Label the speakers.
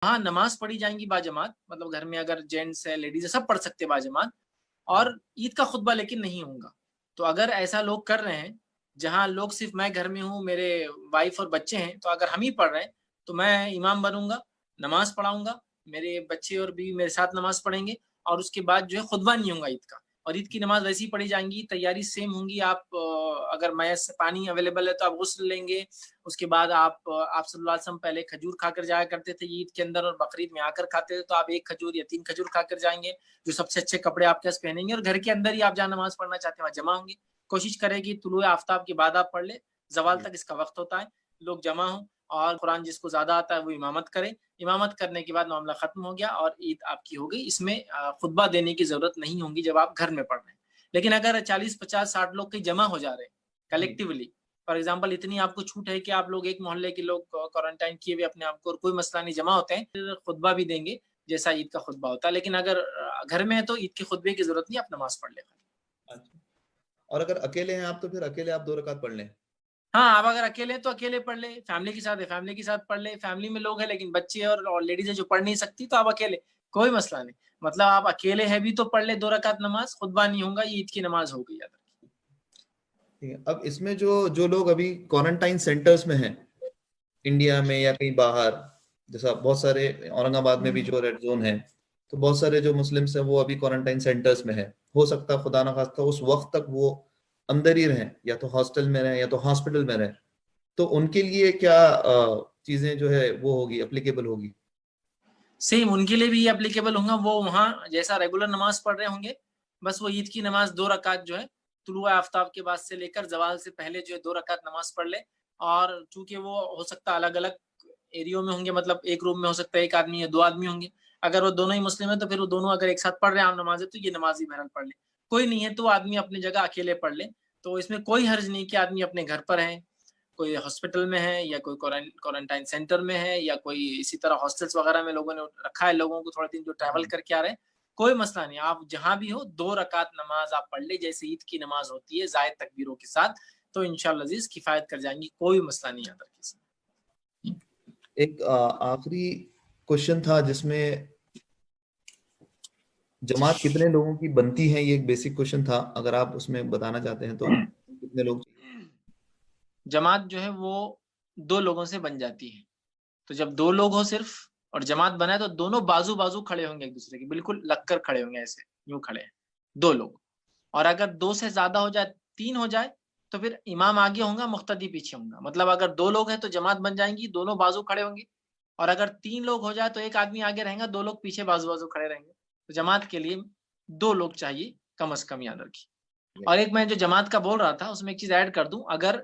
Speaker 1: हाँ, नमाज पढ़ी जाएंगी बाजमात, मतलब घर में अगर जेंट्स है लेडीज है सब पढ़ सकते हैं बाजमात। और ईद का खुतबा लेकिन नहीं होगा। तो अगर ऐसा लोग कर रहे हैं, जहाँ लोग सिर्फ मैं घर में हूँ, मेरे वाइफ और बच्चे हैं, तो अगर हम ही पढ़ रहे हैं तो मैं इमाम बनूंगा, नमाज पढ़ाऊंगा, मेरे बच्चे और भी मेरे साथ नमाज पढ़ेंगे। और उसके बाद जो है खुतबा नहीं होगा ईद का। और ईद की नमाज वैसी ही पढ़ी जाएंगी, तैयारी सेम होंगी। आप अगर मैस पानी अवेलेबल है तो आप गुस्ल लेंगे। उसके बाद आप सल्लल्लाहु अलैहि वसल्लम पहले खजूर खाकर जाया करते थे ईद के अंदर, और बकरीद में आकर खाते थे, तो आप 1 खजूर या 3 खजूर खाकर जाएंगे। जो सबसे अच्छे कपड़े आपके पास पहनेंगे, और घर के अंदर ही आप जहाँ नमाज पढ़ना चाहते हैं वहाँ जमा होंगे। कोशिश करें कि तुलुए आफ्ताब के बाद आप पढ़ ले, जवाल
Speaker 2: जी।
Speaker 1: तक इसका वक्त होता है, लोग जमा हों। और कुरान जिसको ज्यादा आता है वो इमामत करे। इमामत करने के बाद मामला खत्म हो गया और ईद आपकी हो गई। इसमें खुतबा देने की जरूरत नहीं होगी जब आप घर में पढ़ रहे हैं। लेकिन अगर 40, 50, 60 लोग कहीं जमा हो जा रहे हैं
Speaker 2: जी।
Speaker 1: कलेक्टिवली, फॉर एग्जाम्पल इतनी आपको छूट है कि आप लोग एक मोहल्ले के लोग क्वारंटाइन किए हुए अपने आप को, और कोई मसला नहीं, जमा होते हैं, फिर खुतबा भी देंगे जैसा ईद का खुतबा होता है। लेकिन अगर घर में है तो ईद के खुतबे की जरूरत नहीं, आप नमाज पढ़ ले।
Speaker 2: अच्छा। और अगर अकेले हैं आप तो फिर अकेले आप 2 रकात पढ़ लें।
Speaker 1: हाँ, आप अगर अकेले हैं तो अकेले पढ़ ले, फैमिली के साथ है फैमिली के साथ पढ़ ले, फैमिली में लोग हैं लेकिन बच्चे और लेडीज है जो पढ़ नहीं सकती, तो आप अकेले, कोई मसला नहीं। मतलब आप अकेले हैं भी तो पढ़ ले 2 रकात नमाज, खुतबा नहीं होगा, ईद की नमाज हो गई अदा।
Speaker 2: ठीक है। अब इसमें जो जो लोग अभी क्वारंटाइन सेंटर्स में हैं, इंडिया में या कहीं बाहर, जैसा बहुत सारे औरंगाबाद में भी जो रेड जोन है, तो बहुत सारे जो मुस्लिम्स हैं वो अभी क्वारंटाइन सेंटर्स में है। हो सकता है खुदा ना खास्ता उस वक्त तक वो अंदर ही रहें, या तो हॉस्टल में रहें या तो हॉस्पिटल में रहें। तो उनके लिए क्या चीजें जो है वो होगी, एप्लीकेबल होगी?
Speaker 1: सेम उनके लिए भी एप्लीकेबल होगा, वो वहाँ जैसा रेगुलर नमाज पढ़ रहे होंगे, बस वो ईद की नमाज 2 रकात जो है तुलुआ आफ्ताब के बाद से लेकर जवाल से पहले जो है 2 रकात नमाज पढ़ ले। और चूंकि वो हो सकता है अलग अलग एरियो में होंगे, मतलब एक रूम में हो सकता है 1 आदमी या 2 आदमी होंगे। अगर वो दोनों ही मुस्लिम है तो फिर वो दोनों अगर एक साथ पढ़ रहे हैं आम नमाज है, तो ये नमाज ही बहरहाल पढ़ ले। कोई नहीं है तो आदमी अपनी जगह अकेले पढ़ ले। तो इसमें कोई हर्ज नहीं कि आदमी अपने घर पर है, कोई हॉस्पिटल में है, या कोई क्वारंटाइन सेंटर में है, या कोई इसी तरह हॉस्टल्स वगैरह में लोगों ने रखा है लोगों को थोड़े दिन जो ट्रैवल करके आ रहे हैं। कोई मसला नहीं, आप जहां भी हो 2 रकात नमाज आप पढ़ ले जैसे ईद की नमाज होती है जायद तकबीरों के साथ, तो इंशाल्लाह अजीज किफायत कर जाएंगी, कोई मसला नहीं आता किसी।
Speaker 2: एक आखिरी क्वेश्चन था जिसमें जमात कितने लोगों की बनती है, ये एक बेसिक क्वेश्चन था, अगर आप उसमें बताना चाहते हैं तो कितने लोग?
Speaker 1: जमात जो है वो 2 लोगों से बन जाती है। तो जब 2 लोग हो सिर्फ और जमात बनाए तो दोनों बाजू बाजू खड़े होंगे एक दूसरे के, बिल्कुल लगकर खड़े होंगे, ऐसे यूं खड़े हैं 2 लोग। और अगर 2 से ज्यादा हो जाए, 3 हो जाए, तो फिर इमाम आगे होगा, मुख्तदी पीछे होगा। मतलब अगर 2 लोग हैं तो जमात बन जाएंगी, दोनों बाजू खड़े होंगे। और अगर 3 लोग हो जाए तो एक आदमी आगे रहेगा, 2 लोग पीछे बाजू बाजू खड़े रहेंगे। तो जमात के लिए 2 लोग चाहिए कम अज कम, याद रखिए। और एक मैं जो जमात का बोल रहा था उसमें एक चीज ऐड कर दूं, अगर